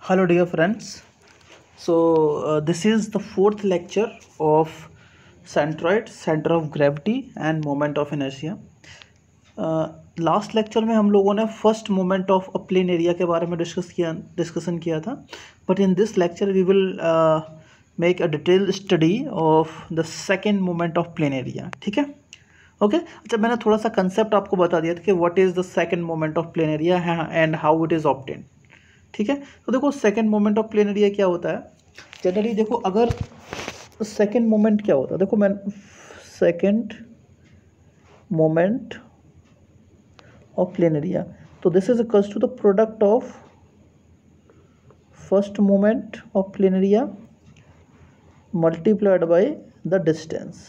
Hello, dear friends. This is the fourth lecture of centroid, center of gravity and moment of inertia. Last lecture में हम लोगों ने first moment of a plane area के बारे में discussion किया था. But in this lecture we will make a detail study of the second moment of plane area. ठीक है, ओके. अच्छा, मैंने थोड़ा सा कंसेप्ट आपको बता दिया था कि what is the second moment of plane area and how it is obtain. ठीक है, तो देखो second moment of plane area क्या होता है. जनरली देखो, अगर सेकेंड मोमेंट क्या होता है, देखो मैं second moment of plane area, तो this is equals to the product of first moment of plane area multiplied by the distance.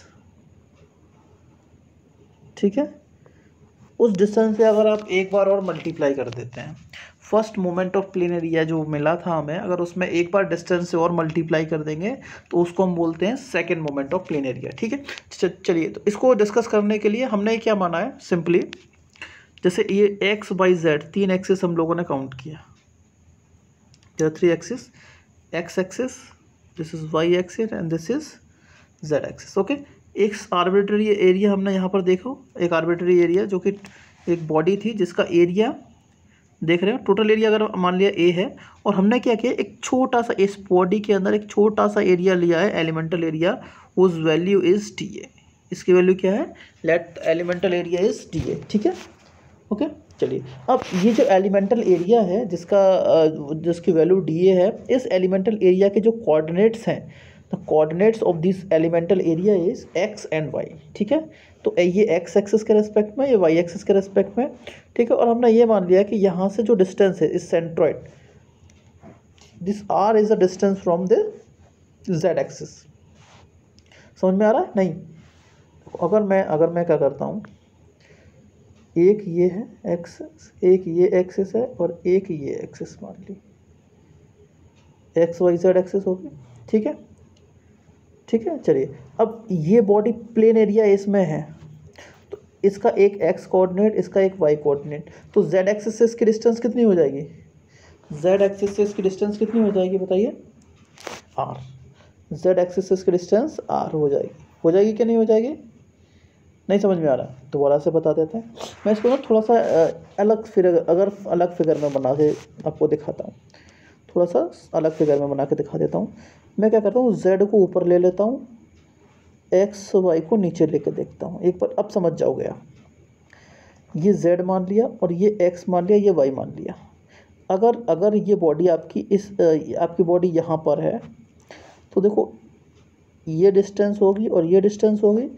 ठीक है, उस डिस्टेंस से अगर आप एक बार और मल्टीप्लाई कर देते हैं, first moment of plane area जो मिला था हमें, अगर उसमें एक बार डिस्टेंस से और मल्टीप्लाई कर देंगे तो उसको हम बोलते हैं second moment of plane area. ठीक है, चलिए, तो इसको डिस्कस करने के लिए हमने क्या माना है, सिंपली जैसे ये एक्स वाई जेड तीन एक्सिस हम लोगों ने काउंट किया. There are three axis, x axis, this is Y axis and this is Z axis. Okay, एक आर्बिट्ररी एरिया हमने यहाँ पर देखो, एक आर्बिट्ररी एरिया जो कि एक बॉडी थी जिसका एरिया देख रहे हो, टोटल एरिया अगर मान लिया ए है, और हमने क्या किया, एक छोटा सा इस बॉडी के अंदर एक छोटा सा एरिया लिया है, एलिमेंटल एरिया, उस वैल्यू इज टी ए. इसकी वैल्यू क्या है, let elemental area is T A. ठीक है, ओके. चलिए, अब ये जो एलिमेंटल एरिया है जिसकी वैल्यू डी ए है, इस एलिमेंटल एरिया के जो कोऑर्डिनेट्स हैं, the coordinates of this elemental area is X and Y. ठीक है, तो ये एक्स एक्सिस के रेस्पेक्ट में, ये वाई एक्सिस के रेस्पेक्ट में. ठीक है, और हमने ये मान लिया कि यहाँ से जो डिस्टेंस है इस centroid, this r is the distance from the z axis. समझ में आ रहा है? नहीं, अगर मैं क्या करता हूँ, एक ये है एक्सिस, एक ये एक्सिस है और एक ये एक्सिस मान ली, एक्स वाई जेड एक्सिस होगी. ठीक है, ठीक है. चलिए, अब ये बॉडी प्लेन एरिया इसमें है, तो इसका एक एक्स कोऑर्डिनेट, इसका एक वाई कोऑर्डिनेट, तो जेड एक्सिस से इसकी डिस्टेंस कितनी हो जाएगी, जेड एक्सिस से इसकी डिस्टेंस कितनी हो जाएगी बताइए, आर. जेड एक्सिस से इसकी डिस्टेंस आर हो जाएगी कि नहीं हो जाएगी? नहीं समझ में आ रहा, दोबारा से बता देते हैं. मैं इसको ना थोड़ा सा अलग फिगर में बना के आपको दिखाता हूँ, थोड़ा सा अलग फिगर में बना के दिखा देता हूँ. मैं क्या करता हूँ, जेड को ऊपर ले लेता हूँ, एक्स वाई को नीचे लेके देखता हूँ. एक बार अब समझ जाओगे आप, ये जेड मान लिया और ये एक्स मान लिया, ये वाई मान लिया. अगर ये बॉडी आपकी बॉडी यहाँ पर है, तो देखो ये डिस्टेंस होगी और ये डिस्टेंस होगी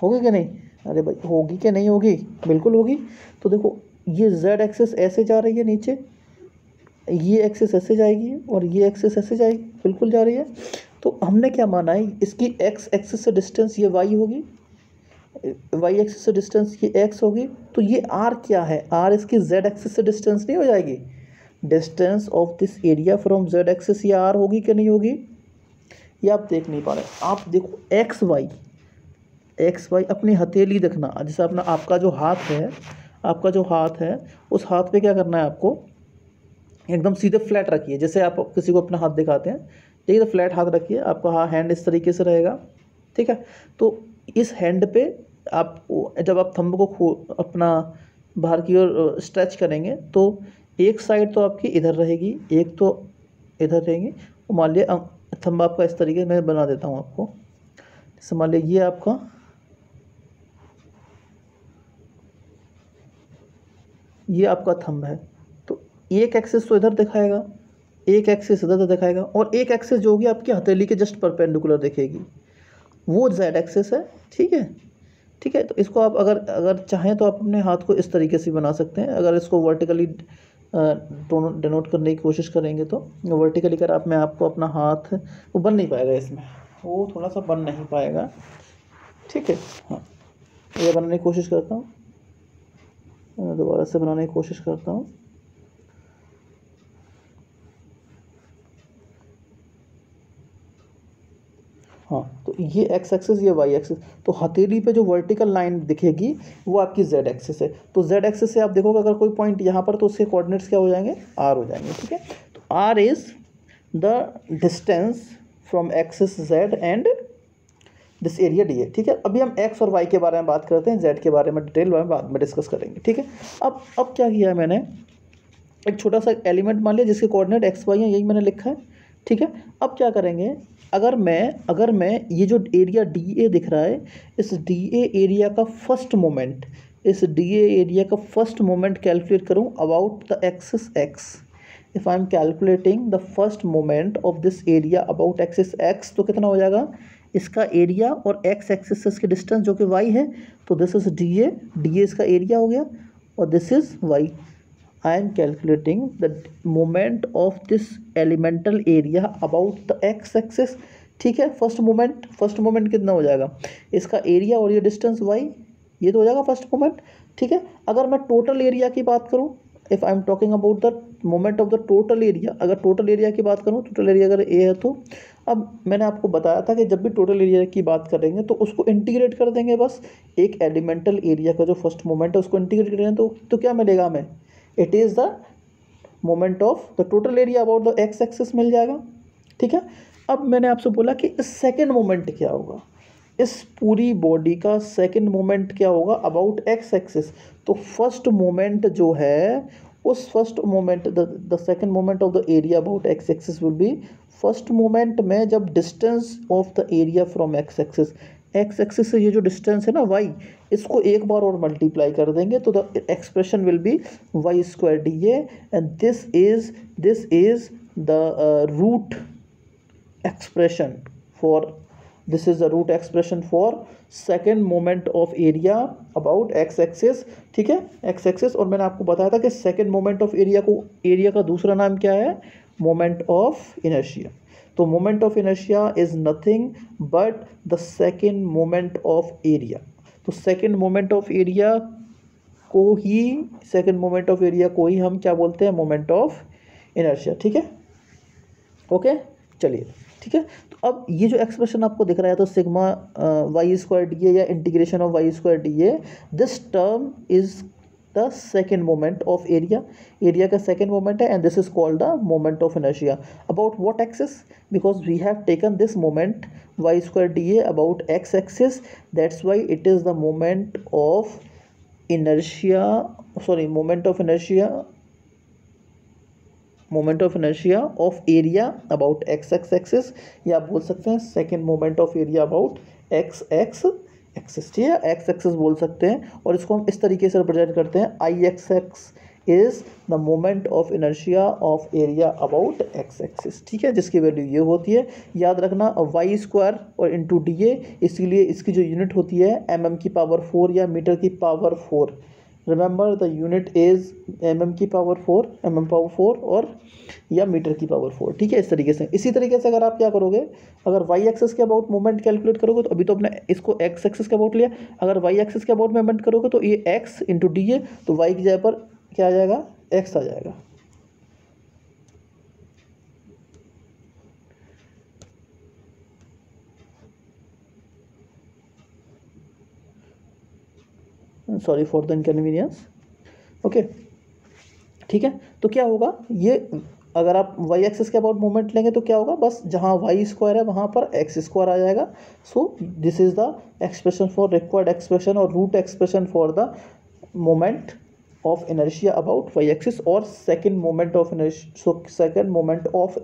कि नहीं? अरे भाई, होगी कि नहीं होगी? बिल्कुल होगी. तो देखो, ये जेड एक्सिस ऐसे जा रही है नीचे, ये एक्सिस ऐसे जाएगी और ये एक्सिस ऐसे जाएगी, बिल्कुल जा रही है. तो हमने क्या माना है, इसकी एक्स एक्सिस से डिस्टेंस ये वाई होगी, वाई एक्सिस से डिस्टेंस ये एक्स होगी. तो ये आर क्या है, आर इसकी जेड एक्सिस से डिस्टेंस नहीं हो जाएगी? Distance of this area from Z axis ये आर होगी कि नहीं होगी? ये आप देख नहीं पा रहे. आप देखो एक्स वाई अपनी हथेली देखना, जैसे आपका जो हाथ है, उस हाथ पे क्या करना है आपको, एकदम सीधे फ्लैट रखिए. जैसे आप किसी को अपना हाथ दिखाते हैं, ठीक है, तो फ्लैट हाथ रखिए, आपका हैंड इस तरीके से रहेगा. ठीक है, तो इस हैंड पे जब आप थंब को अपना बाहर की ओर स्ट्रेच करेंगे, तो एक साइड तो आपकी इधर रहेगी, एक तो इधर रहेंगी. मान लिया थंब आपका इस तरीके से मैं बना देता हूँ आपको. जैसे मान लिया ये आपका थंब है, तो एक एक्सिस तो इधर दिखाएगा, एक एक्सिस इधर दिखाएगा, और एक एक्सिस जो होगी आपकी हथेली के जस्ट परपेंडिकुलर दिखेगी, वो जेड एक्सिस है. ठीक है, ठीक है. तो इसको आप अगर चाहें तो आप अपने हाथ को इस तरीके से बना सकते हैं. अगर इसको वर्टिकली डिनोट करने की कोशिश करेंगे तो वर्टिकली अगर मैं आपको अपना हाथ, वो बन नहीं पाएगा, इसमें वो थोड़ा सा बन नहीं पाएगा. ठीक है, हाँ, ये बनाने की कोशिश करता हूँ, दोबारा से बनाने की कोशिश करता हूँ. हाँ, तो ये एक्स एक्सिस, ये वाई एक्सिस, तो हथेली पे जो वर्टिकल लाइन दिखेगी वो आपकी जेड एक्सिस है. तो जेड एक्सिस से आप देखोगे अगर कोई पॉइंट यहाँ पर, तो उसके कोऑर्डिनेट्स क्या हो जाएंगे, आर हो जाएंगे. ठीक है, तो r is the distance from axis z and this area D है, ठीक है। अभी हम एक्स और वाई के बारे में बात करते हैं, जेड के बारे में डिटेल में बाद में डिस्कस करेंगे, ठीक है। अब क्या किया है मैंने, एक छोटा सा एलिमेंट मान लिया जिसके कोऑर्डिनेट एक्स वाई हैं, यही मैंने लिखा है, ठीक है। अब क्या करेंगे, अगर मैं ये जो एरिया डी ए दिख रहा है, इस डी ए एरिया का फर्स्ट मोमेंट, इस डी ए एरिया का फर्स्ट मोमेंट कैलकुलेट करूँ about the axis x, if I am calculating the first moment of this area about axis x, तो कितना हो जाएगा, इसका एरिया और एक्स एक्सिस की डिस्टेंस जो कि वाई है, तो दिस इज डी ए इसका एरिया हो गया और this is y. I am calculating the moment of this elemental area about the x axis, ठीक है। फर्स्ट मोमेंट कितना हो जाएगा, इसका एरिया और ये डिस्टेंस वाई, ये तो हो जाएगा फर्स्ट मोमेंट, ठीक है। अगर मैं टोटल एरिया की बात करूँ, if I am talking about the moment of the total area, अगर टोटल एरिया की बात करूँ, टोटल एरिया अगर ए है, तो अब मैंने आपको बताया था कि जब भी टोटल एरिया की बात करेंगे तो उसको इंटीग्रेट कर देंगे, बस एक एलिमेंटल एरिया का जो फर्स्ट मोमेंट है उसको इंटीग्रेट करेंगे, तो क्या मिलेगा हमें, it is the moment of the total area about the x axis मिल जाएगा, ठीक है। अब मैंने आपसे बोला कि सेकेंड मोमेंट क्या होगा, इस पूरी बॉडी का सेकेंड मोमेंट क्या होगा अबाउट एक्स एक्सिस, तो फर्स्ट मोमेंट जो है, उस first moment the second moment of the area about x axis will be, first moment में जब distance of the area from x axis से ये जो डिस्टेंस है ना वाई, इसको एक बार और मल्टीप्लाई कर देंगे तो the expression will be y square d A, and this is the root expression for, this is the root expression for second moment of area about x axis, ठीक है, एक्स एक्सिस। और मैंने आपको बताया था कि सेकेंड मोमेंट ऑफ एरिया का दूसरा नाम क्या है, मोमेंट ऑफ इनर्शिया। तो moment of inertia is nothing but the second moment of area. तो सेकेंड मोमेंट ऑफ एरिया को ही हम क्या बोलते हैं, मोमेंट ऑफ इनर्शिया, ठीक है, ओके, चलिए, ठीक है। तो अब ये जो एक्सप्रेशन आपको दिख रहा है, तो sigma y square d a या integration of y square d a, this term is the second moment of area का सेकेंड मोमेंट है, and this is called the moment of inertia about what axis, because we have taken this moment y square d a about x axis, that's why it is the moment of inertia of area about x axis, या आप बोल सकते हैं second moment of area about x axis, ठीक है, x axis बोल सकते हैं। और इसको हम इस तरीके से रिप्रेजेंट करते हैं, I x x is the moment of inertia of area about x axis, ठीक है, जिसकी वैल्यू ये होती है, याद रखना, वाई स्क्वायर और इंटू डी ए, इसीलिए इसकी जो यूनिट होती है mm की पावर 4 या मीटर की power 4, remember the unit is mm की पावर 4 और या मीटर की पावर 4, ठीक है। इसी तरीके से अगर आप क्या करोगे, अगर वाई एक्सिस के अबाउट मोमेंट कैलकुलेट करोगे, तो अभी तो अपने इसको एक्स एक्सिस के अबाउट लिया, अगर वाई एक्सिस के अबाउट मोमेंट करोगे तो ये एक्स इंटू डी ए, तो वाई की जगह पर क्या आ जाएगा, एक्स आ जाएगा, sorry for the inconvenience, okay, ठीक है। तो क्या होगा, ये अगर आप वाई एक्सिस के अबाउट मोमेंट लेंगे तो क्या होगा, बस जहाँ वाई स्क्वायर है वहाँ पर एक्स स्क्वायर आ जाएगा। So this is the expression for required expression और root expression for the moment of inertia about Y axis और second moment of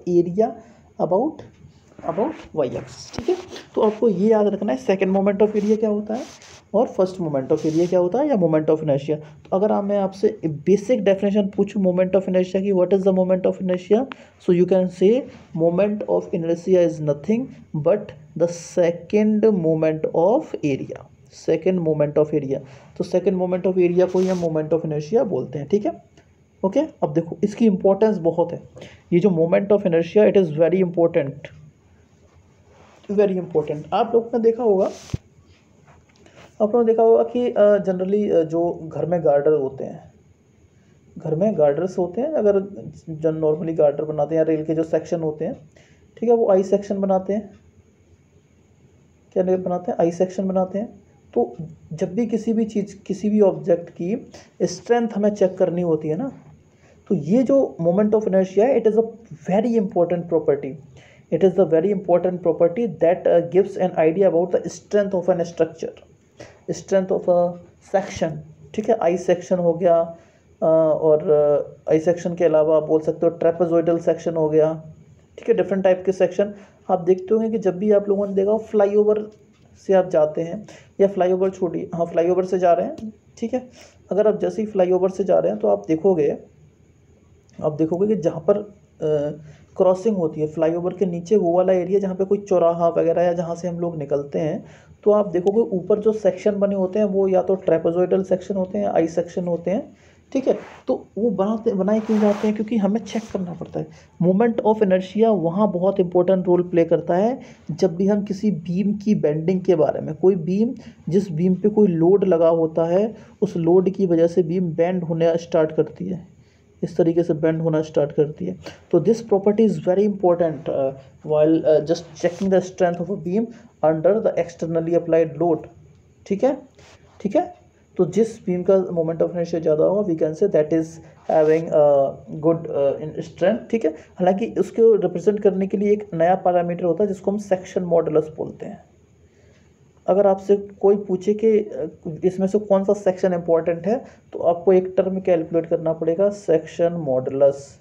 area about Y axis, ठीक है। तो आपको ये याद रखना है, सेकेंड मोमेंट ऑफ एरिया क्या होता है और फर्स्ट मोमेंट ऑफ एरिया क्या होता है, या मोमेंट ऑफ इनर्शिया। तो अगर मैं आपसे बेसिक डेफिनेशन पूछूं मोमेंट ऑफ इनर्शिया की, what is the moment of inertia, so you can say moment of inertia is nothing but the second moment of area, तो सेकेंड मोमेंट ऑफ एरिया को ही हम moment of inertia बोलते हैं, ठीक है, okay. अब देखो इसकी इंपॉर्टेंस बहुत है, ये जो moment of inertia it is very important. आप लोगों ने देखा होगा कि जनरली जो घर में गार्डर्स होते हैं, अगर जो नॉर्मली गार्डर बनाते हैं या रेल के जो सेक्शन होते हैं, ठीक है, वो आई सेक्शन बनाते हैं, क्या बनाते हैं, आई सेक्शन बनाते हैं। तो जब भी किसी भी ऑब्जेक्ट की स्ट्रेंथ हमें चेक करनी होती है ना, तो ये जो मोमेंट ऑफ इनर्शिया है, it is a very important property, it is the very important property that gives an idea about the strength of an structure, strength of a section, ठीक है। आई सेक्शन हो गया, और I section के अलावा आप बोल सकते हो ट्रेपेजोइडल सेक्शन हो गया, ठीक है। डिफरेंट टाइप के सेक्शन आप देखते होंगे कि जब भी आप लोगों ने देखा फ्लाईओवर से आप जाते हैं, या फ्लाईओवर छोड़िए, हाँ फ्लाईओवर से जा रहे हैं, ठीक है। अगर आप जैसे ही फ्लाईओवर से जा रहे हैं तो आप देखोगे कि जहाँ पर क्रॉसिंग होती है फ्लाईओवर के नीचे, वो वाला एरिया जहाँ पे कोई चौराहा वगैरह या जहाँ से हम लोग निकलते हैं, तो आप देखोगे ऊपर जो सेक्शन बने होते हैं वो या तो ट्रेपेजोइडल सेक्शन होते हैं, आई सेक्शन होते हैं, ठीक है। तो वो बनाए क्यों जाते हैं? क्योंकि हमें चेक करना पड़ता है। मोमेंट ऑफ इनर्शिया वहाँ बहुत इंपॉर्टेंट रोल प्ले करता है जब भी हम किसी बीम की बेंडिंग के बारे में, कोई बीम, जिस बीम पे कोई लोड लगा होता है, उस लोड की वजह से बीम बेंड होने स्टार्ट करती है, इस तरीके से बेंड होना स्टार्ट करती है। तो this property is very important while just checking the strength of a beam under the externally applied load, ठीक है, ठीक है। तो जिस बीम का मोमेंट ऑफ इनर्शिया ज़्यादा होगा, we can say that is having good in strength, ठीक है। हालांकि उसको रिप्रेजेंट करने के लिए एक नया पैरामीटर होता है जिसको हम सेक्शन मॉडुलस बोलते हैं। अगर आपसे कोई पूछे कि इसमें से कौन सा सेक्शन इंपॉर्टेंट है, तो आपको एक टर्म कैलकुलेट करना पड़ेगा, सेक्शन मॉडुलस।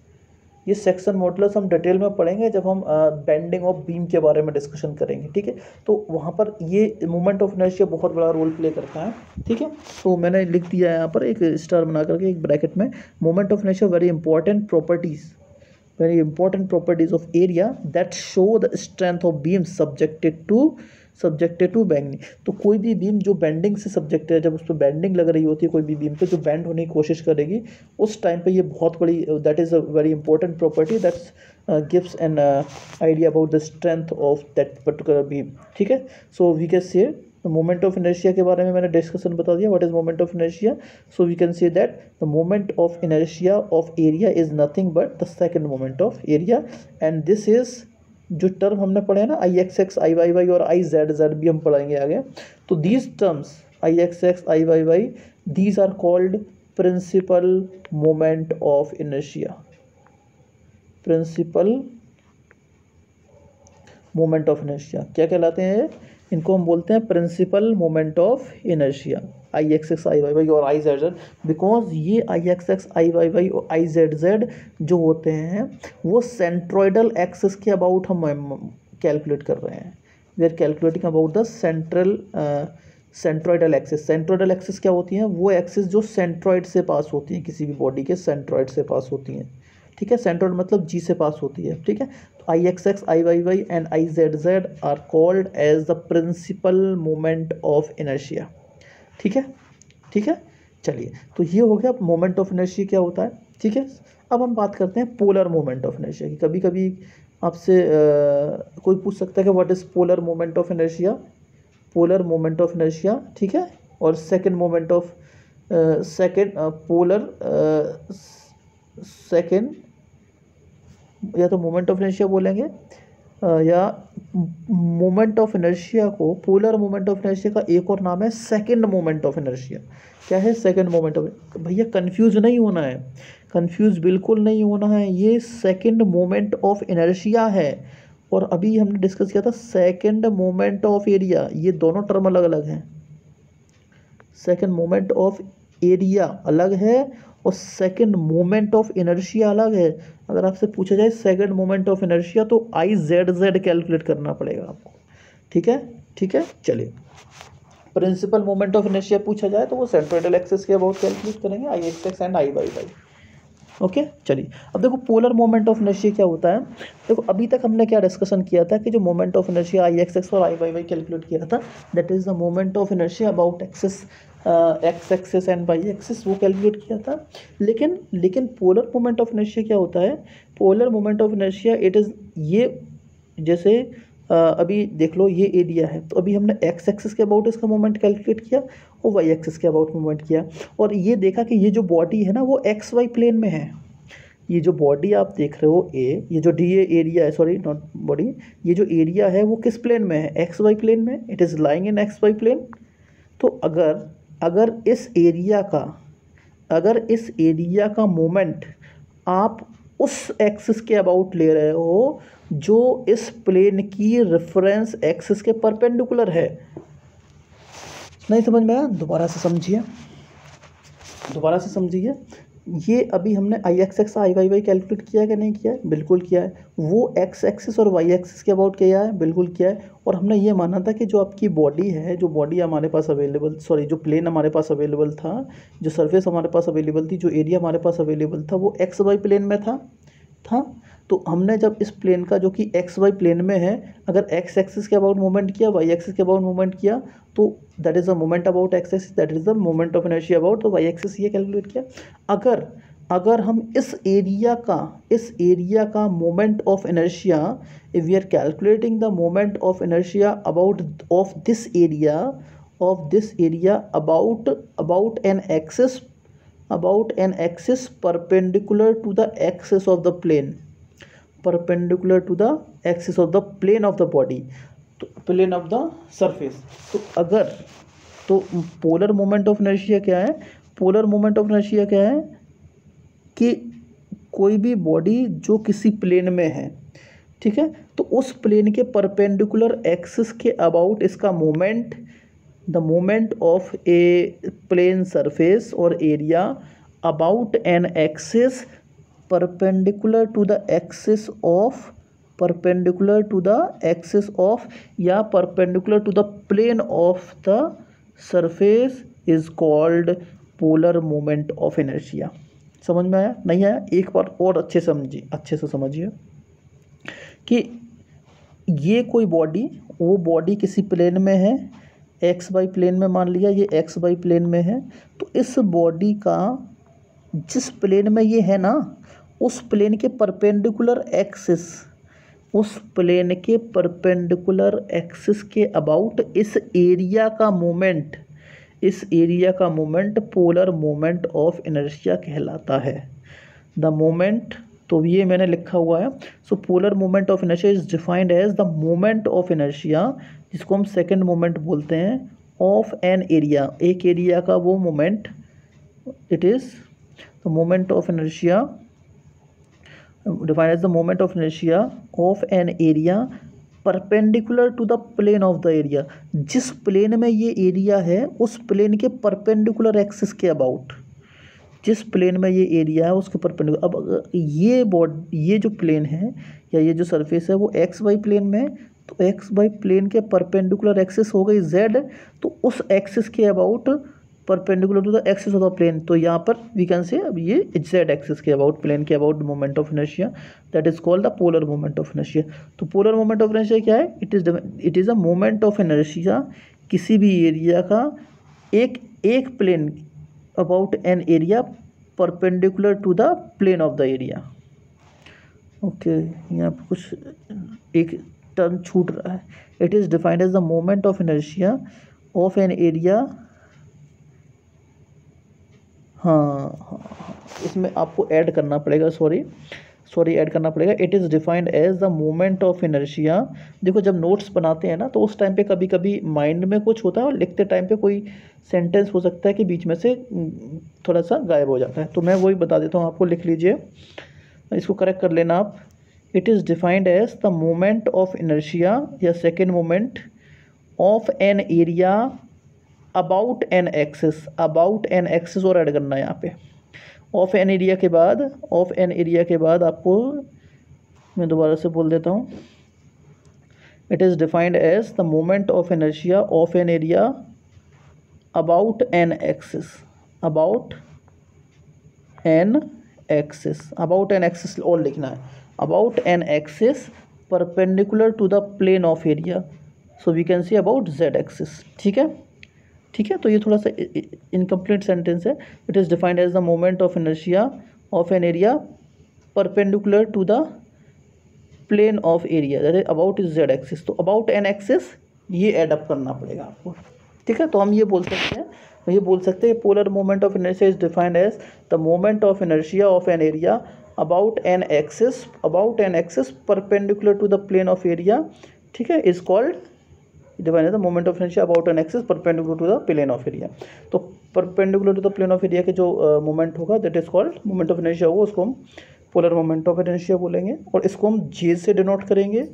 ये सेक्शन मॉडुलस हम डिटेल में पढ़ेंगे जब हम बेंडिंग ऑफ बीम के बारे में डिस्कशन करेंगे, ठीक है। तो वहाँ पर ये मोमेंट ऑफ इनर्शिया बहुत बड़ा रोल प्ले करता है, ठीक है। तो मैंने लिख दिया है यहाँ पर एक स्टार बना करके एक ब्रैकेट में, moment of inertia very important properties of area that show the strength of beam subjected to bending. तो कोई भी बीम जो बेंडिंग से सब्जेक्टेड है, जब उस पर बेंडिंग लग रही होती है कोई भी बीम पे जो बेंड होने की कोशिश करेगी, उस टाइम पे ये बहुत बड़ी, that is a very important property that's gives an idea about the strength of that particular beam, ठीक है। So we can say moment of inertia के बारे में मैंने डिस्कशन बता दिया, what is moment of inertia. So we can say that the moment of inertia of area is nothing but the second moment of area, and this is, जो term हमने पढ़े हैं ना, आई x x I y y और I z z भी हम पढ़ेंगे आगे। तो these terms I x x I y y, these are called principal moment of inertia, principal moment of inertia क्या कहलाते हैं? इनको हम बोलते हैं principal moment of inertia, I x x I y y और आई जेड जेड। बिकॉज ये I x x I y y और आई जेड जेड जो होते हैं वो सेंट्रोइडल एक्सिस के अबाउट हम कैलकुलेट कर रहे हैं। We are calculating about the centroidal axis. Centroidal axis क्या होती हैं? वो एक्सिस जो सेंट्रॉइड से पास होती हैं, किसी भी बॉडी के सेंट्रॉइड से पास होती हैं, ठीक है। सेंट्रॉइड मतलब जी से पास होती है, ठीक है। तो I x x I y y and I z z are called as the principal moment of inertia, ठीक है, ठीक है। चलिए, तो ये हो गया मोमेंट ऑफ इनर्शिया क्या होता है, ठीक है। अब हम बात करते हैं पोलर मोमेंट ऑफ इनर्शिया की। कभी कभी आपसे कोई पूछ सकता है कि what is polar moment of inertia, polar moment of inertia, ठीक है। और second moment of polar second, या तो मोमेंट ऑफ इनर्शिया बोलेंगे या मोमेंट ऑफ इनर्शिया को, पोलर मोमेंट ऑफ इनर्शिया का एक और नाम है सेकंड मोमेंट ऑफ इनर्शिया। क्या है सेकंड मोमेंट ऑफ? भैया कंफ्यूज नहीं होना है, कंफ्यूज बिल्कुल नहीं होना है, ये सेकंड मोमेंट ऑफ इनर्शिया है। और अभी हमने डिस्कस किया था सेकंड मोमेंट ऑफ एरिया, ये दोनों टर्म अलग अलग हैं। सेकंड मोमेंट ऑफ एरिया अलग है और सेकंड मोमेंट ऑफ इनर्शिया अलग है। अगर आपसे पूछा जाए सेकंड मोमेंट ऑफ इनर्शिया, तो आई जेड जेड कैलकुलेट करना पड़ेगा आपको, ठीक है, ठीक है। चलिए, प्रिंसिपल मोमेंट ऑफ इनर्शिया पूछा जाए तो वो सेंट्रोइडल एक्सिस के अबाउट कैलकुलेट करेंगे, I x x and I y y, okay. चलिए, अब देखो पोलर मोमेंट ऑफ इनर्शिया क्या होता है। देखो अभी तक हमने क्या डिस्कशन किया था कि जो moment of inertia I x x और आई वाई वाई कैलकुलेट किया था, that is the moment of inertia about axis, x axis and y axis, वो कैलकुलेट किया था। लेकिन पोलर मोमेंट ऑफ इनर्शिया क्या होता है? Polar moment of inertia it is, ये जैसे अभी देख लो ये एरिया है, तो अभी हमने एक्स एक्सिस के अबाउट इसका मोमेंट कैलकुलेट किया और वाई एक्सिस के अबाउट मोमेंट किया, और ये देखा कि ये जो बॉडी है ना वो एक्स वाई प्लेन में है। ये जो बॉडी आप देख रहे हो ए, ये जो डी एरिया है, सॉरी नॉट बॉडी, ये जो एरिया है वो किस प्लेन में है? एक्स वाई प्लेन में, it is lying in x y plane. तो अगर इस एरिया का मोमेंट आप उस एक्सिस के अबाउट ले रहे हो जो इस प्लेन की रेफरेंस एक्सिस के परपेंडिकुलर है। नहीं समझ में आया? दोबारा से समझिए। ये अभी हमने आई x x I y y calculate किया है कि नहीं किया है? बिल्कुल किया है। वो एक्स एक्सिस और वाई एक्सिस के अबाउट किया है? बिल्कुल किया है। और हमने ये माना था कि जो आपकी बॉडी है, जो बॉडी हमारे पास अवेलेबल, सॉरी जो प्लेन हमारे पास अवेलेबल था, जो सरफेस हमारे पास अवेलेबल थी, जो एरिया हमारे पास अवेलेबल था, वो एक्स वाई प्लेन में था। तो हमने जब इस प्लेन का, जो कि एक्स वाई प्लेन में है, अगर एक्स एक्सिस के अबाउट मूवमेंट किया, वाई एक्सिस के अबाउट मूवमेंट किया, तो that is the moment about x axis, that is the moment of inertia about the y axis, ये कैलकुलेट किया। अगर हम इस एरिया का moment of inertia, if we are calculating the moment of inertia about of this area about an axis perpendicular to the axis of the plane, perpendicular to the axis of the plane of the body, तो plane of the surface। तो polar moment of inertia क्या है? Polar moment of inertia क्या है कि कोई भी body जो किसी प्लेन में है, ठीक है, तो उस प्लेन के परपेंडिकुलर एक्सिस के अबाउट इसका moment, the moment of a plane surface और area about an axis perpendicular to the axis of या perpendicular to the plane of the surface is called polar moment of inertia. समझ में आया? नहीं आया? एक बार और अच्छे से समझिए कि ये कोई बॉडी, वो बॉडी किसी प्लेन में है, एक्स वाई प्लेन में, मान लिया ये एक्स वाई प्लेन में है, तो इस बॉडी का जिस प्लेन में ये है ना, उस प्लेन के परपेंडिकुलर एक्सिस के अबाउट इस एरिया का moment polar moment of inertia कहलाता है। द मोमेंट, तो ये मैंने लिखा हुआ है। So polar moment of inertia is defined as the moment of inertia, जिसको हम सेकंड मोमेंट बोलते हैं, ऑफ एन एरिया, एक एरिया का वो moment. It is the moment of inertia defined as the moment of inertia of an area perpendicular to the plane of the area. जिस plane में ये एरिया है, उस प्लेन के परपेंडिकुलर एक्सिस के अबाउट, जिस प्लेन में ये एरिया है उसके परपेंडिकुलर। अब ये जो प्लेन है या ये जो सरफेस है वो एक्स वाई प्लेन में है, तो एक्स वाई प्लेन के परपेंडिकुलर एक्सिस हो गई जेड, तो उस एक्सिस के about perpendicular to the axis of the plane, तो यहाँ पर वी कैन से अब ये जेड एक्सिस के अबाउट, प्लेन के about moment of inertia, that is called the polar moment of inertia. तो पोलर मोमेंट ऑफ इनर्शिया क्या है? It is a moment of inertia किसी भी एरिया का एक plane about an area perpendicular to the plane of the area. Okay, यहाँ पर कुछ एक टर्म छूट रहा है। It is defined as the moment of inertia of an area. हाँ, इसमें आपको ऐड करना पड़ेगा, सॉरी ऐड करना पड़ेगा। It is defined as the moment of inertia. देखो जब नोट्स बनाते हैं ना, तो उस टाइम पे कभी कभी माइंड में कुछ होता है और लिखते टाइम पे कोई सेंटेंस हो सकता है कि बीच में से थोड़ा सा गायब हो जाता है, तो मैं वही बता देता हूँ आपको, लिख लीजिए, इसको करेक्ट कर लेना आप। It is defined as the moment of inertia या second moment of an area about an axis और ऐड करना है यहाँ पे। ऑफ एन एरिया के बाद आपको मैं दोबारा से बोल देता हूँ। It is defined as the moment of inertia of an area about an axis और लिखना है, about an axis perpendicular to the plane of area, so we can see about z axis. ठीक है, तो ये थोड़ा सा इनकम्प्लीट सेंटेंस है। It is defined as the moment of inertia of an area perpendicular to the plane of area, that is about is Z axis. तो about an axis ये add up करना पड़ेगा आपको। ठीक है, तो हम ये बोल सकते हैं polar moment of inertia is defined as the moment of inertia of an area about an axis perpendicular to the plane of area, ठीक है, is called defined as the moment of inertia about an axis perpendicular to the plane of area. तो perpendicular to the plane of area के जो moment होगा that is called moment of inertia होगा, उसको हम polar moment of inertia बोलेंगे। और इसको हम जे से डिनोट करेंगे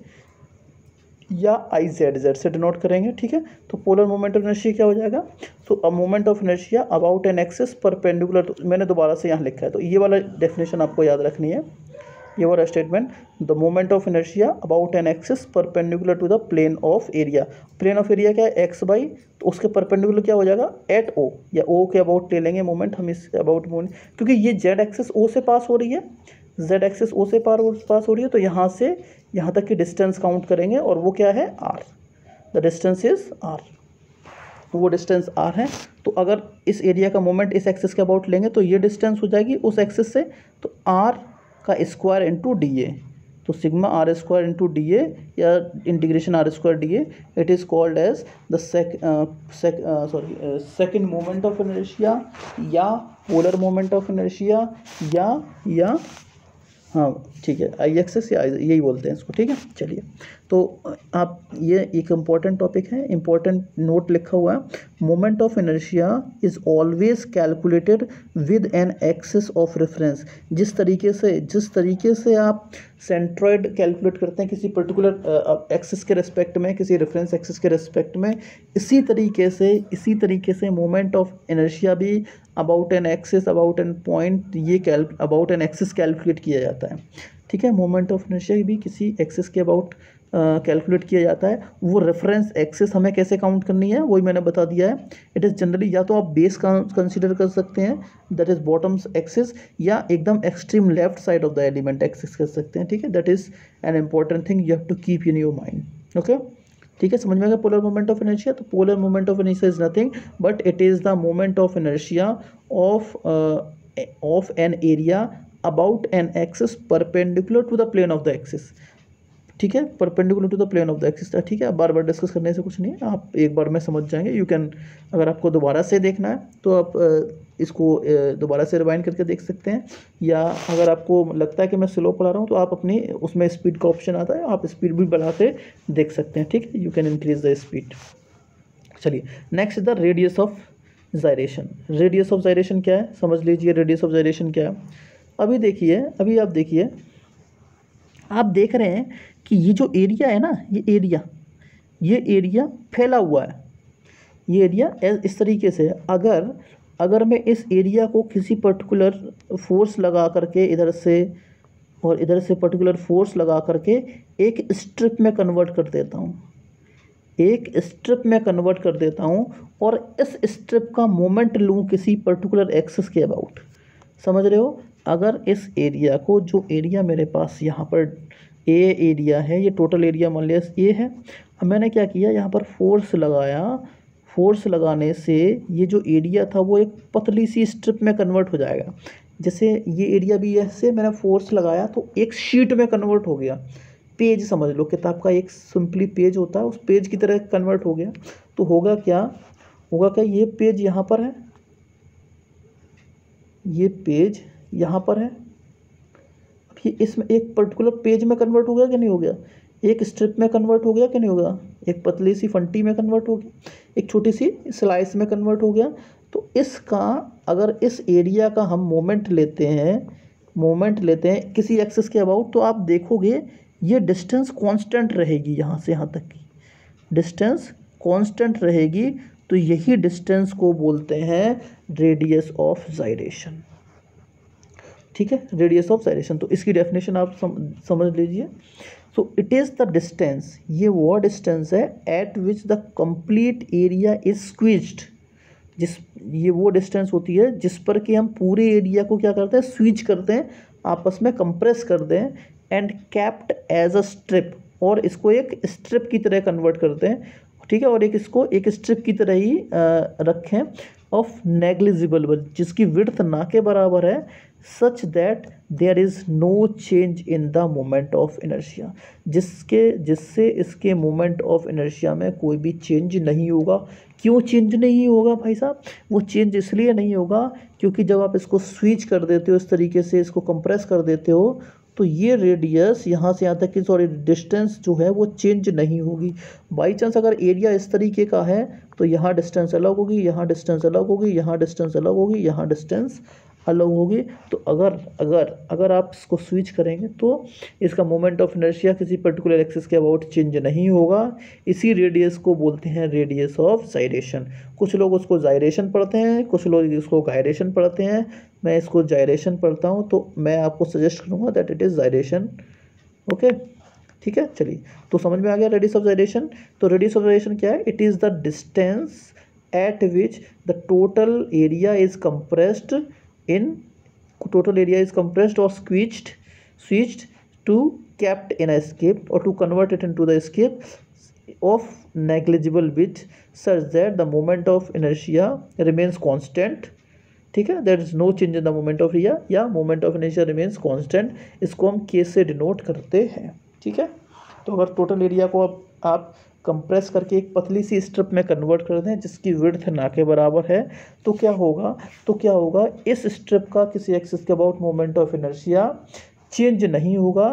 या आई जेड से डिनोट करेंगे, ठीक है। तो पोलर मोमेंट ऑफ इनर्शिया क्या हो जाएगा, तो अ moment of inertia about an axis perpendicular, तो मैंने दोबारा से यहाँ लिखा है, तो ये वाला डेफिनेशन आपको याद रखनी है, ये वाला statement, the moment of inertia about an axis perpendicular to the plane of area. Plane of area क्या है, एक्स बाई, तो उसके परपेंडिकुलर क्या हो जाएगा, एट ओ, या ओ के अबाउट ले लेंगे मोमेंट हम, इस अबाउट मोमेंट, क्योंकि ये जेड एक्सिस ओ से पास हो रही है, जेड एक्सिस ओ से पास हो रही है, तो यहाँ से यहाँ तक की डिस्टेंस काउंट करेंगे, और वो क्या है, r, the distance is r, वो डिस्टेंस आर है। तो अगर इस एरिया का मोमेंट इस एक्सिस के अबाउट लेंगे तो ये डिस्टेंस हो जाएगी उस एक्सिस से, तो आर का स्क्वायर इंटू डी ए, तो sigma r square into d a या integration r square d a, it is called as the second moment of inertia या पोलर मोमेंट ऑफ इनर्शिया या हाँ ठीक है, आई एक्सेस या यही बोलते हैं इसको, ठीक है। चलिए, तो आप ये एक इम्पॉर्टेंट टॉपिक है, इम्पॉर्टेंट नोट लिखा हुआ है, moment of inertia is always calculated with an axis of reference. जिस तरीके से आप सेंट्रॉइड कैलकुलेट करते हैं किसी पर्टिकुलर एक्सिस के रेस्पेक्ट में, किसी रेफरेंस एक्सिस के रेस्पेक्ट में, इसी तरीके से मोमेंट ऑफ इनर्शिया भी about an axis, about an point, ये अबाउट एन एक्सिस कैलकुलेट किया जाता है, ठीक है। मोमेंट ऑफ इनर्शिया भी किसी एक्सिस के अबाउट कैलकुलेट किया जाता है। वो रेफरेंस एक्सिस हमें कैसे काउंट करनी है वही मैंने बता दिया है। इट इज़ जनरली, या तो आप बेस कंसीडर कर सकते हैं, दैट इज़ बॉटम्स एक्सिस, या एकदम extreme left side of the element axis कर सकते हैं, ठीक है। That is an important thing you have to keep in your mind, okay, ठीक है। समझ में आ गया पोलर मोमेंट ऑफ इनर्शिया। तो polar moment of inertia is nothing but it is the moment of inertia of an area about an axis perpendicular to the plane of the axis, ठीक है, perpendicular to the plane of the axis, ठीक है। बार बार discuss करने से कुछ नहीं है, आप एक बार में समझ जाएंगे। यू कैन, अगर आपको दोबारा से देखना है तो आप इसको दोबारा से रिवाइंड करके देख सकते हैं, या अगर आपको लगता है कि मैं स्लो पढ़ा रहा हूँ तो आप अपनी उसमें स्पीड का ऑप्शन आता है, आप स्पीड भी बढ़ा के देख सकते हैं, ठीक है। You can increase the speed. चलिए, next the radius of gyration. Radius of gyration क्या है, समझ लीजिए रेडियस ऑफ जायरेशन क्या है। अभी आप देखिए, आप देख रहे हैं कि ये जो एरिया है ना, ये एरिया फैला हुआ है, ये एरिया इस तरीके से, अगर मैं इस एरिया को किसी पर्टिकुलर फोर्स लगा करके इधर से और इधर से पर्टिकुलर फोर्स लगा करके एक स्ट्रिप में कन्वर्ट कर देता हूँ, और इस स्ट्रिप का मोमेंट लूँ किसी पर्टिकुलर एक्सिस के अबाउट, समझ रहे हो। अगर इस एरिया को, जो एरिया मेरे पास यहाँ पर ए एरिया है, ये टोटल एरिया मान लिया ए है, अब मैंने क्या किया, यहाँ पर फोर्स लगाया, फोर्स लगाने से ये जो एरिया था वो एक पतली सी स्ट्रिप में कन्वर्ट हो जाएगा। जैसे ये एरिया भी ऐसे मैंने फोर्स लगाया तो एक शीट में कन्वर्ट हो गया, पेज समझ लो, किताब का एक सिंपली पेज होता है, उस पेज की तरह कन्वर्ट हो गया। तो होगा क्या, ये पेज यहाँ पर है, ये पेज यहाँ पर है, अब ये इसमें एक पर्टिकुलर पेज में कन्वर्ट हो गया कि नहीं हो गया, एक स्ट्रिप में कन्वर्ट हो गया कि नहीं होगा, एक पतली सी फंटी में कन्वर्ट हो गया, एक छोटी सी स्लाइस में कन्वर्ट हो गया। तो इसका, अगर इस एरिया का हम मोमेंट लेते हैं किसी एक्सिस के अबाउट, तो आप देखोगे ये डिस्टेंस कांस्टेंट रहेगी, यहाँ से यहाँ तक की डिस्टेंस कांस्टेंट रहेगी। तो यही डिस्टेंस को बोलते हैं रेडियस ऑफ जायरेशन, ठीक है, रेडियस ऑफ जायरेशन। तो इसकी डेफिनेशन आप समझ लीजिए। So it is the distance, ये वो डिस्टेंस है eight which the complete area is squeezed, ये वो डिस्टेंस होती है जिस पर कि हम पूरे एरिया को क्या करते हैं, स्क्वीज करते हैं, आपस में कंप्रेस करते हैं, and kept as a strip, और इसको एक स्ट्रिप की तरह कन्वर्ट करते हैं, ठीक है, और इसको एक स्ट्रिप की तरह ही रखें, ऑफ नेग्लिजिबल, जिसकी विड्थ ना के बराबर है, such that there is no change in the moment of inertia, जिससे इसके मोमेंट ऑफ इनर्शिया में कोई भी चेंज नहीं होगा। क्यों चेंज नहीं होगा भाई साहब, वो चेंज इसलिए नहीं होगा क्योंकि जब आप इसको स्विच कर देते हो, इस तरीके से इसको कंप्रेस कर देते हो, तो ये रेडियस यहाँ से यहाँ तक की सॉरी डिस्टेंस जो है वो चेंज नहीं होगी। बाई चांस अगर एरिया इस तरीके का है तो यहाँ डिस्टेंस अलग होगी, यहाँ डिस्टेंस अलग होगी, यहाँ डिस्टेंस अलग होगी, यहाँ डिस्टेंस अलग होगी। तो अगर अगर अगर आप इसको स्विच करेंगे तो इसका मोमेंट ऑफ इनर्शिया किसी पर्टिकुलर एक्सिस के अबाउट चेंज नहीं होगा। इसी रेडियस को बोलते हैं रेडियस ऑफ जाइरेशन। कुछ लोग उसको जाइरेशन पढ़ते हैं, कुछ लोग इसको गायरेशन पढ़ते हैं। मैं इसको जाइरेशन पढ़ता हूँ, तो मैं आपको सजेस्ट करूँगा दैट इट इज़ जाइरेशन। ओके, ठीक है। चलिए, तो समझ में आ गया रेडियस ऑफ जाइरेशन। तो रेडियस ऑफ जाइरेशन क्या है? It is the distance eight which the total area is compressed or switched to kept in a escape or to convert it into the escape of negligible width such that the moment of inertia remains constant। ठीक है, there is no change in the moment of area या moment of inertia remains constant। इसको हम k से denote करते हैं। ठीक है, तो अगर टोटल एरिया को आप कंप्रेस करके एक पतली सी स्ट्रिप में कन्वर्ट कर दें जिसकी विड्थ ना के बराबर है, तो क्या होगा इस स्ट्रिप का किसी एक्सिस के about moment of inertia change नहीं होगा।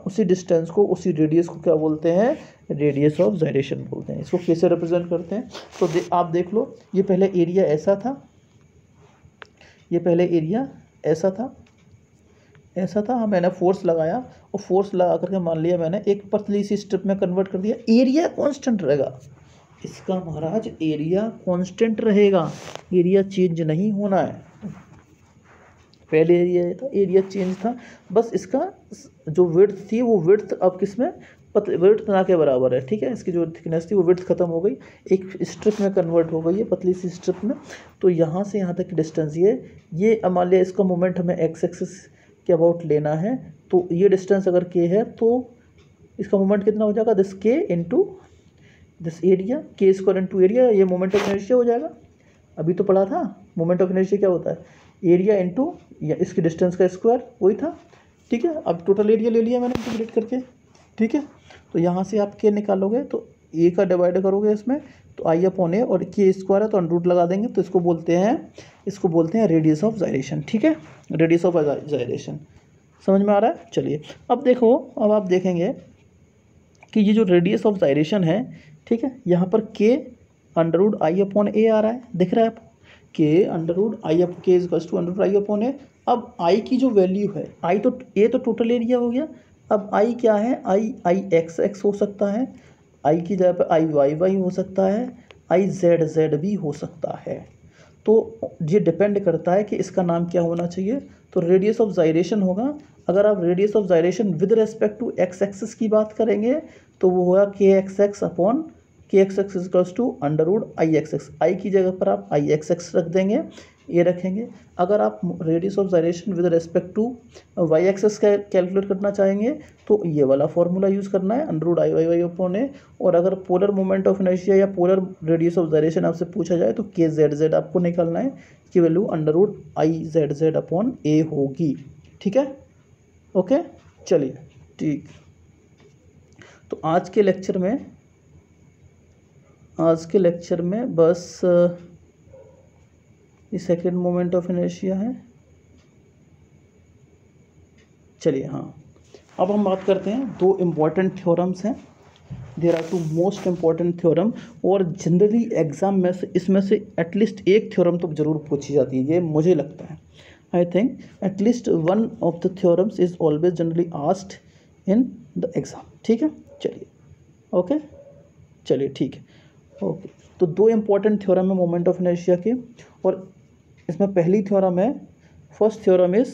उसी डिस्टेंस को, उसी रेडियस को क्या बोलते हैं? रेडियस ऑफ जाइरेशन बोलते हैं। इसको कैसे रिप्रेजेंट करते हैं? तो आप देख लो, ये पहले एरिया ऐसा था, हाँ, मैंने फोर्स लगाया और फोर्स लगा करके मान लिया मैंने एक पतली सी स्ट्रिप में कन्वर्ट कर दिया। एरिया कांस्टेंट रहेगा, इसका महाराज एरिया कांस्टेंट रहेगा, एरिया चेंज नहीं होना है। पहले एरिया चेंज था, बस इसका जो विड्थ थी वो विड्थ अब किसमें? विड्थ ना के बराबर है। ठीक है, इसकी जो थिकनेस थी वो विड्थ खत्म हो गई, एक स्ट्रिप में कन्वर्ट हो गई है, पतली सी स्ट्रिप में। तो यहाँ से यहाँ तक की डिस्टेंस ये अब मान लिया इसका मोमेंट हमें एक्स एक्सिस के अबाउट लेना है, तो ये डिस्टेंस अगर के है तो इसका मोमेंट कितना हो जाएगा? दिस के इंटू दिस एरिया, के स्क्वायर इंटू एरिया, ये मोमेंट ऑफ इनर्शिया हो जाएगा। अभी तो पढ़ा था मोमेंट ऑफ इनर्शिया क्या होता है? एरिया इंटू या इसकी डिस्टेंस का स्क्वायर, वही था। ठीक है, अब टोटल एरिया ले लिया मैंने इंटीग्रेट करके। ठीक है, तो यहाँ से आप के निकालोगे तो ए का डिवाइड करोगे इसमें, तो आई अपॉन ए, और के स्क्वायर है तो अंडर लगा देंगे, तो इसको बोलते हैं रेडियस ऑफ जाइरेशन। ठीक है, रेडियस ऑफ जाइरेशन समझ में आ रहा है? चलिए, अब देखो, अब आप देखेंगे कि ये जो रेडियस ऑफ जाइरेशन है, ठीक है, यहाँ पर k under root I upon a आ रहा है, दिख रहा है आपको? K under root I up k is to under root I upon a. अब आई की जो वैल्यू है, आई तो ए तो टोटल एरिया हो गया, अब आई क्या है? आई एक्स हो सकता है, आई की जगह पर आई वाई हो सकता है, आई जेड भी हो सकता है। तो ये डिपेंड करता है कि इसका नाम क्या होना चाहिए। तो रेडियस ऑफ जाइरेशन होगा, अगर आप radius of gyration with respect to x axis की बात करेंगे तो वो होगा k x x upon k x x equals to under root I x x. I की जगह पर आप आई एक्स एक्स रख देंगे, ये रखेंगे। अगर आप radius of gyration with respect to y axes का कैलकुलेट करना चाहेंगे तो ये वाला फॉर्मूला यूज़ करना है, under root I y y upon a. और अगर पोलर मोमेंट ऑफ इनर्शिया या पोलर रेडियस ऑफ जाइरेशन आपसे पूछा जाए तो के जेड आपको निकालना है, की value under root I z upon a होगी। ठीक है, ओके, चलिए, ठीक। तो आज के लेक्चर में बस ये सेकेंड मोमेंट ऑफ इनर्शिया है। चलिए, हाँ, अब हम बात करते हैं, दो इम्पॉर्टेंट थ्योरम्स हैं। There are two most important theorem, और जनरली एग्जाम में से इसमें से एटलीस्ट एक थ्योरम तो जरूर पूछी जाती है, ये मुझे लगता है। I think at least one of the theorems is always generally asked in the exam. ठीक है, चलिए, ओके, चलिए, ठीक है, ओके। तो दो इम्पॉर्टेंट थ्योरम है मोमेंट ऑफ इनर्शिया के, और इसमें पहली थ्योरम है, first theorem is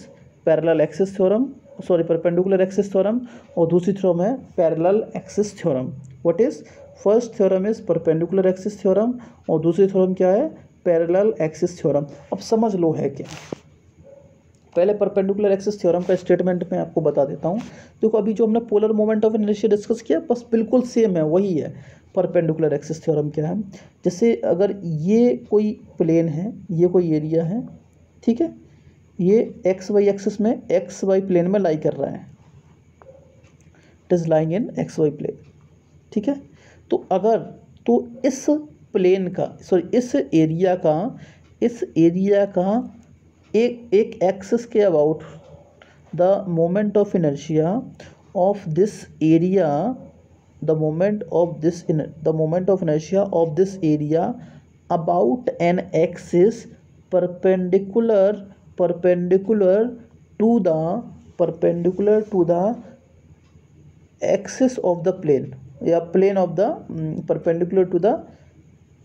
parallel axis theorem, sorry perpendicular axis theorem, और दूसरी थ्योरम है parallel axis theorem. What is? First theorem is perpendicular axis theorem और दूसरी थ्योरम क्या है? Parallel axis theorem. अब समझ लो है क्या। पहले परपेंडिकुलर एक्सिस थ्योरम का स्टेटमेंट मैं आपको बता देता हूँ। देखो, अभी जो हमने polar moment of inertia discuss किया बस बिल्कुल सेम है, वही है। परपेंडिकुलर एक्सिस थ्योरम क्या है? जैसे अगर ये कोई प्लेन है, ये कोई एरिया है, ठीक है, ये एक्स वाई एक्सिस में एक्स वाई प्लेन में लाई कर रहा है, it is lying in x y plane. ठीक है, तो अगर तो इस प्लेन का, सॉरी इस एरिया का एक एक्सिस के about the moment of inertia of this area, the moment of inertia of this area about an axis perpendicular to the axis of the plane, या plane of the perpendicular to the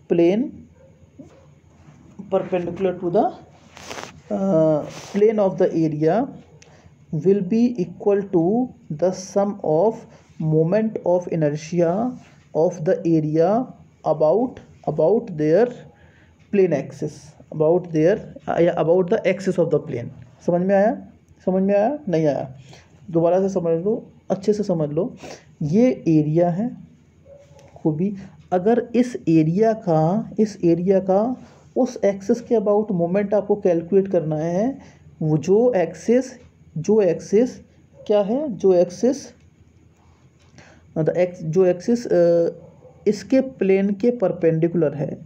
plane plane of the area will be equal to the sum of moment of inertia of the area about their plane axis, about the axis of the plane। समझ में आया नहीं आया? दोबारा से समझ लो, अच्छे से समझ लो। ये एरिया है खूबी, अगर इस एरिया का उस एक्सिस के अबाउट मोमेंट आपको कैलकुलेट करना है, वो जो एक्सिस क्या है, जो एक्सिस इसके प्लेन के परपेंडिकुलर है,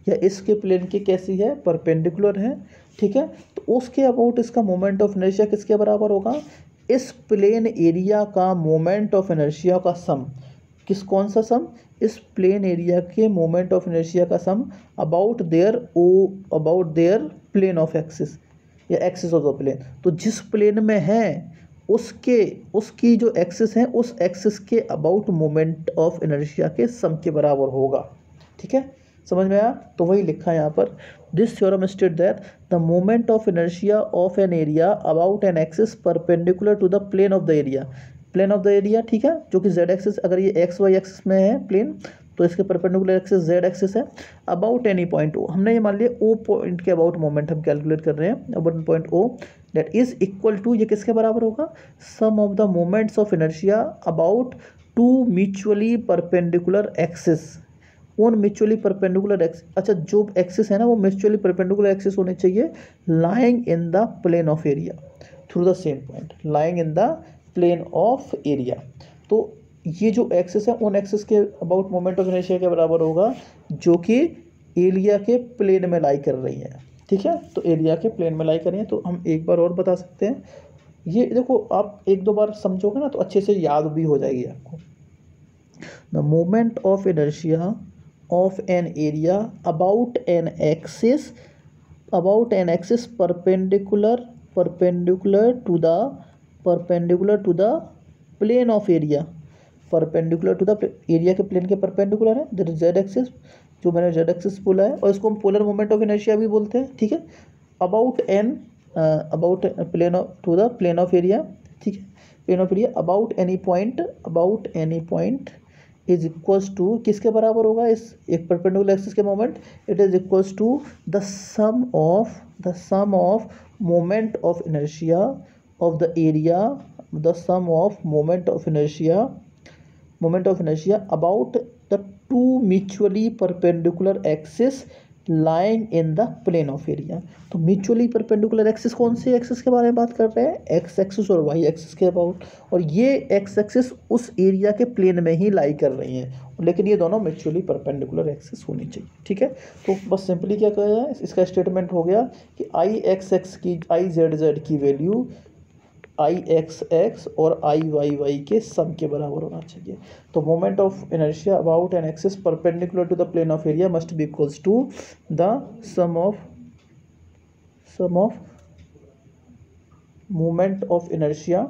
या इसके प्लेन के कैसी है, परपेंडिकुलर है, ठीक है। तो उसके अबाउट इसका मोमेंट ऑफ इनर्शिया किसके बराबर होगा? इस प्लेन एरिया का मोमेंट ऑफ इनर्शिया का सम। कौन सा सम? इस प्लेन एरिया के मोमेंट ऑफ इनर्शिया का sum about their plane of axis, या एक्सिस ऑफ द प्लेन। तो जिस प्लेन में है उसकी जो एक्सिस है, उस एक्सिस के अबाउट मोमेंट ऑफ इनर्शिया के सम के बराबर होगा, ठीक है। समझ में आया? तो वही लिखा है यहाँ पर, this theorem state that the moment of inertia of an area about an axis perpendicular to the plane of the area, ठीक है, जो कि जेड एक्सिस, अगर ये एक्स वाई एक्सिस में है प्लेन, तो इसके परपेंडिकुलर एक्सिस जेड एक्सिस है, अबाउट एनी पॉइंट ओ। हमने ये मान लिया ओ पॉइंट के अबाउट मोमेंट हम कैलकुलेट कर रहे हैं, about point o, that is equal to, ये किसके बराबर होगा? Sum of the moments of inertia about two mutually perpendicular axis, उन म्यूचुअली परपेंडिकुलर एक्सिस। अच्छा, जो एक्सिस है ना, वो म्यूचुअली परपेंडिकुलर एक्सिस होने चाहिए lying in the plane of area through the same point, lying in the plane of area. तो ये जो एक्सिस है, उन एक्सिस के अबाउट मोमेंट ऑफ इनर्शिया के बराबर होगा जो कि एरिया के प्लेन में लाई कर रही है, ठीक है। तो एरिया के प्लेन में लाई कर रही है। तो हम एक बार और बता सकते हैं, ये देखो, आप एक दो बार समझोगे ना तो अच्छे से याद भी हो जाएगी आपको। The moment of inertia of an area about an axis perpendicular to the plane of area, perpendicular to the area के प्लेन के परपेंडिकुलर है, दैट इज जेड एक्सिस, जो मैंने जेड एक्सिस बोला है, और इसको हम पोलर मोमेंट ऑफ इनर्शिया भी बोलते हैं, ठीक है। About to the plane of area, ठीक है, plane of area about any point is equals to, किसके बराबर होगा? इस एक परपेंडिकुलर एक्सिस के moment, it is equals to the sum of moment of inertia of the area, the sum of moment of inertia about the two mutually perpendicular axis lying in the plane of area. तो mutually perpendicular axis कौन सी axis के बारे में बात कर रहे हैं? एक्स एक्सिस और वाई एक्सिस के अबाउट, और ये एक्स एक्सिस उस एरिया के प्लेन में ही लाई कर रही हैं, लेकिन ये दोनों म्यूचुअली परपेंडिकुलर एक्सिस होनी चाहिए, ठीक है। तो बस सिंपली क्या कहा जाए, इसका स्टेटमेंट हो गया कि आई एक्स एक्स की, आई जेड जेड की वैल्यू आई एक्स एक्स और आई वाई वाई के सम के बराबर होना चाहिए। तो moment of inertia about an axis perpendicular to the plane of area must be equals to the sum of moment of inertia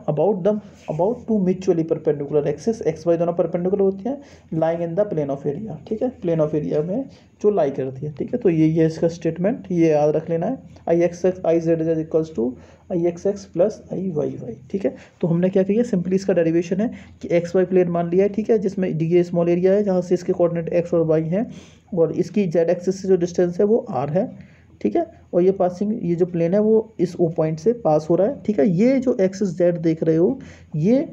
about two mutually perpendicular axis, x y दोनों perpendicular होती हैं, lying in the plane of area, ठीक है, plane of area में जो लाई करती है, ठीक है। तो ये इसका स्टेटमेंट, ये याद रख लेना है, I x x I z z equals to I x x plus I y y, ठीक है। तो हमने क्या किया, सिंपली इसका डेरिवेशन है कि एक्स वाई प्लेन मान लिया है, ठीक है, जिसमें डी ए स्मॉल एरिया है, जहाँ से इसके कोऑर्डिनेट एक्स और वाई हैं, और इसकी जेड एक्सिस से जो डिस्टेंस है वो आर है, ठीक है, और ये पासिंग, ये जो प्लेन है वो इस ओ पॉइंट से पास हो रहा है, ठीक है। ये जो एक्सिस जेड देख रहे हो, ये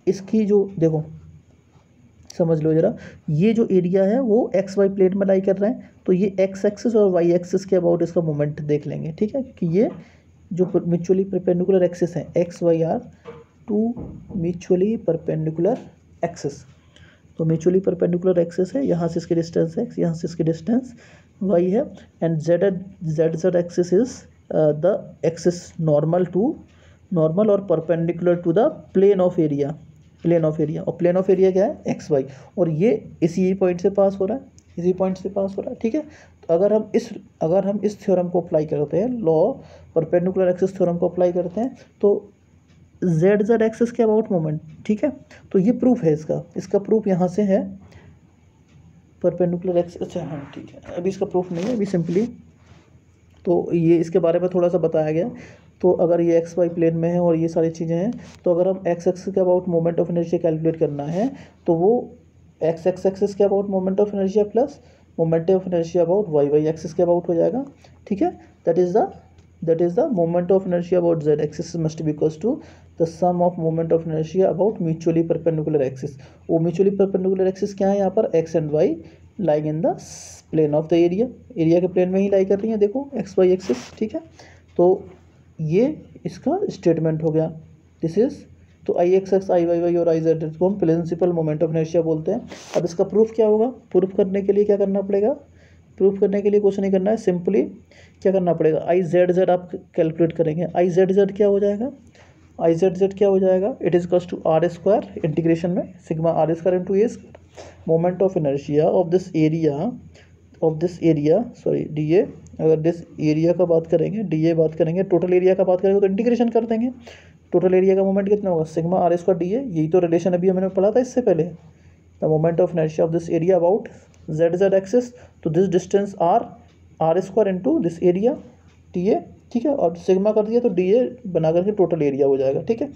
इसकी जो, देखो समझ लो जरा, ये जो एरिया है वो एक्स वाई प्लेन में लाई कर रहा है, तो ये एक्स एक्सिस और वाई एक्सिस के अबाउट इसका मोमेंट देख लेंगे, ठीक है, कि ये जो म्यूचुअली परपेंडिकुलर एक्सिस हैं, x y are two mutually perpendicular axis. तो म्यूचुअली परपेंडिकुलर एक्सिस है, यहाँ से इसकी डिस्टेंस है, यहाँ से इसकी डिस्टेंस वाई है, and z z axis is the axis normal और perpendicular to the plane of area. और प्लेन ऑफ एरिया क्या है, एक्स वाई, और ये इसी पॉइंट से पास हो रहा है, ठीक है। तो अगर हम इस थ्योरम को अप्लाई करते हैं, लॉ परपेंडिकुलर एक्सिस थ्योरम को अप्लाई करते हैं, तो जेड जेड एक्सिस के अबाउट मोमेंट, ठीक है। तो ये प्रूफ है इसका प्रूफ यहाँ से है, परपेंडिकुलर एक्सिस। अच्छा हाँ ठीक है, अभी इसका प्रूफ नहीं है, अभी सिंपली तो ये इसके बारे में थोड़ा सा बताया गया। तो अगर ये एक्स वाई प्लेन में है और ये सारी चीज़ें हैं, तो अगर हम एक्स एक्सिस के about moment of inertia calculate करना है, तो वो एक्स एक्सिस के about moment of inertia plus moment of inertia about y y axis के अबाउट हो जाएगा, ठीक है। That is the moment of inertia about z axis must be equals to the sum of moment of inertia about mutually perpendicular axis. वो mutually perpendicular axis क्या है यहाँ पर, x and Y lying in the plane of the area के plane में ही लाई कर रही हैं, देखो एक्स वाई एक्सिस, ठीक है। तो ये इसका स्टेटमेंट हो गया, दिस इज। तो I x x I y y और आई जेड को हम प्रिंसिपल मोमेंट ऑफ इनर्शिया बोलते हैं। अब इसका प्रूफ क्या होगा, प्रूफ करने के लिए क्या करना पड़ेगा, प्रूफ करने के लिए कुछ नहीं करना है, सिंपली क्या करना पड़ेगा, आई जेड जेड आप कैलकुलेट करेंगे। आई जेड जेड क्या हो जाएगा, it is equals to r square integration में sigma r square into a square moment of inertia of this area sorry d a. अगर दिस एरिया का बात करेंगे, डी ए बात करेंगे, टोटल एरिया का बात करेंगे तो इंटीग्रेशन कर देंगे। टोटल एरिया का मोमेंट कितना होगा, sigma r square d a. यही तो रिलेशन अभी हमने पढ़ा था इससे पहले, the moment of inertia of this area about z z axis. तो this distance r square into this area d a, ठीक है। और सिग्मा कर दिया तो डी ए बना करके टोटल एरिया हो जाएगा, ठीक है।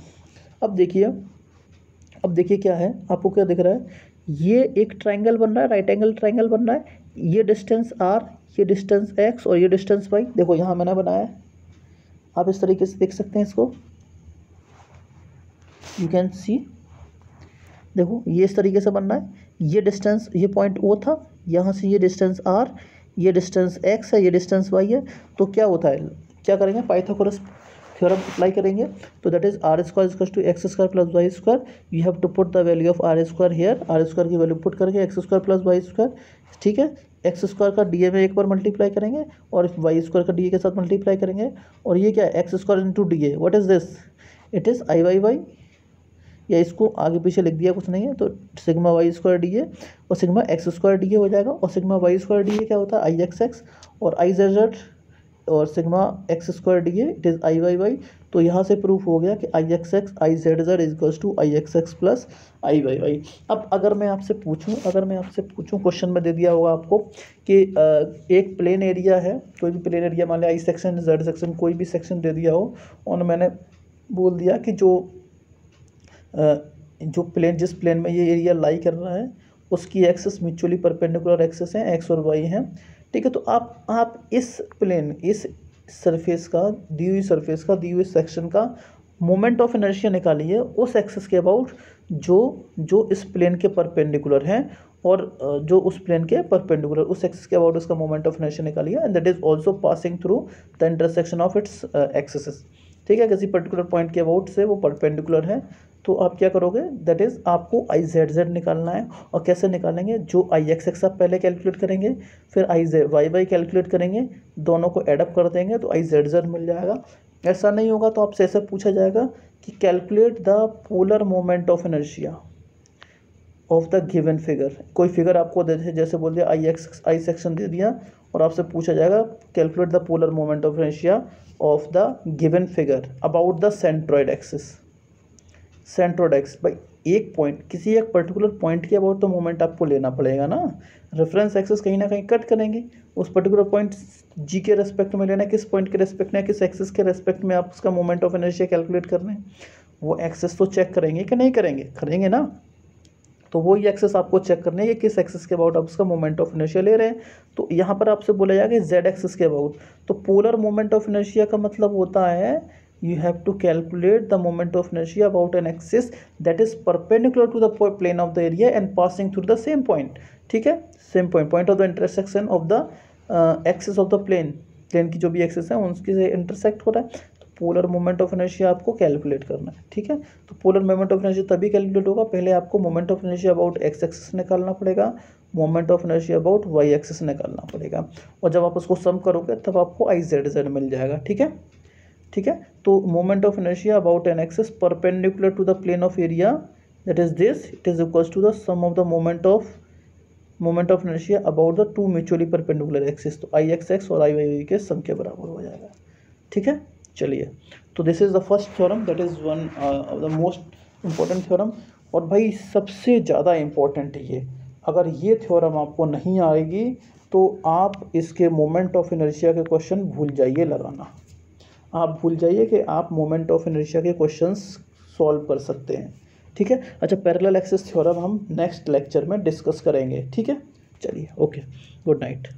अब देखिए क्या है, आपको क्या दिख रहा है, ये एक ट्राइंगल बन रहा है, राइट एंगल ट्राइंगल बन रहा है। ये डिस्टेंस आर, ये डिस्टेंस एक्स और ये डिस्टेंस वाई, देखो यहाँ मैंने बनाया है, आप इस तरीके से देख सकते हैं इसको, यू कैन सी, देखो ये इस तरीके से बन रहा है। ये डिस्टेंस, ये पॉइंट ओ था, यहाँ से ये डिस्टेंस आर, ये डिस्टेंस एक्स है, ये डिस्टेंस वाई है। तो क्या होता है, क्या करेंगे, पाइथागोरस थ्योरम अप्लाई करेंगे। तो that is r square equals to x square plus y square. You have to put the value of r square here, r square की वैल्यू पुट करके x square plus y square, ठीक है। X square का d A में एक बार multiply करेंगे और वाई स्क्वायर का डी ए के साथ मल्टीप्लाई करेंगे। और ये क्या है, x square into d A, what is this, it is I y y, या इसको आगे पीछे लिख दिया, कुछ नहीं है। तो sigma y square d a और sigma x square d a हो जाएगा। और sigma y square d a क्या होता है, आई एक्स एक्स और आई जेड जेड, और sigma x square d a it is I y y. तो यहाँ से प्रूफ हो गया कि I x x I z z is equals to I x x plus I y y. अब अगर मैं आपसे पूछूं, क्वेश्चन में दे दिया होगा आपको कि एक प्लेन एरिया है, कोई भी प्लेन एरिया, मान लिया आई सेक्शन जेड सेक्शन, कोई भी सेक्शन दे दिया हो, और मैंने बोल दिया कि जो प्लेन, जिस प्लेन में ये एरिया लाई कर रहा है, उसकी एक्सिस म्यूचुअली परपेंडिकुलर एक्सिस हैं, एक्स और वाई हैं, ठीक है। तो आप इस प्लेन, इस सरफेस का, दी हुई सेक्शन का मोमेंट ऑफ इनर्शिया निकालिए उस एक्सिस के अबाउट जो इस प्लेन के परपेंडिकुलर हैं, और जो उस प्लेन के परपेंडिकुलर, उस एक्सिस के अबाउट उसका मोमेंट ऑफ इनर्शिया निकालिए, and that is also passing through the intersection of its axis, ठीक है। किसी पर्टिकुलर पॉइंट के अबाउट से वो परपेंडिकुलर है, तो आप क्या करोगे, दैट इज़ आपको आई जेड जेड निकालना है। और कैसे निकालेंगे, जो आई एक्स एक्स आप पहले कैलकुलेट करेंगे, फिर I z y y calculate करेंगे, दोनों को एडअप कर देंगे तो आई जेड जेड मिल जाएगा। ऐसा नहीं होगा तो आपसे ऐसा पूछा जाएगा कि calculate the polar moment of inertia of the given figure. कोई फिगर आपको दे, जैसे बोल दिया आई सेक्शन दे दिया, और आपसे पूछा जाएगा calculate the polar moment of inertia of the given figure about the centroid axis. Centroid axis, भाई एक पॉइंट, किसी एक पर्टिकुलर पॉइंट के अबाउट तो मोमेंट आपको लेना पड़ेगा ना। रेफरेंस एक्सिस कहीं ना कहीं कट करेंगे, उस पर्टिकुलर पॉइंट जी के रेस्पेक्ट में लेना है, किस पॉइंट के रेस्पेक्ट में, किस एक्सिस के रेस्पेक्ट में आप उसका मोमेंट ऑफ इनर्शिया कैलकुलेट करना है। वो एक्सिस तो चेक करेंगे कि नहीं करेंगे ना। तो वही एक्सिस आपको चेक करना है कि किस एक्सिस के अबाउट आप उसका मोमेंट ऑफ इनर्शिया ले रहे हैं। तो यहाँ पर आपसे बोला जाएगा जेड एक्सिस के अबाउट। तो पोलर मोमेंट ऑफ इनर्शिया का मतलब होता है you have to calculate the moment of inertia about an axis that is perpendicular to the plane of the area and passing through the same point, ठीक है। Same point of the intersection of the axis of the plane की जो भी axis है उनकी से intersect हो रहा है। तो पोलर मोमेंट ऑफ इनर्शिया आपको कैलकुलेट करना है, ठीक है। तो पोलर मोमेंट ऑफ इनर्शिया तभी कैलकुलेट होगा, पहले आपको moment of inertia about x axis निकालना पड़ेगा, moment of inertia about Y axis निकालना पड़ेगा, और जब आप उसको सम करोगे तब आपको आई जेड जेड मिल जाएगा, ठीक है, ठीक है। तो moment of inertia about an axis perpendicular to the plane of area, that is this, it is equals to the sum of the moment of inertia about the two mutually perpendicular axis. तो I x x और I Y के सम के बराबर हो जाएगा, ठीक है। चलिए, तो this is the first theorem, that is one of the most important theorem. और भाई सबसे ज़्यादा इम्पॉर्टेंट ये, अगर ये थ्योरम आपको नहीं आएगी तो आप इसके मोमेंट ऑफ इनर्शिया के क्वेश्चन भूल जाइए लगाना, आप भूल जाइए कि आप मोमेंट ऑफ इनर्शिया के क्वेश्चंस सॉल्व कर सकते हैं, ठीक है। अच्छा, पैरेलल एक्सिस थ्योरम हम नेक्स्ट लेक्चर में डिस्कस करेंगे, ठीक है। चलिए, ओके, गुड नाइट।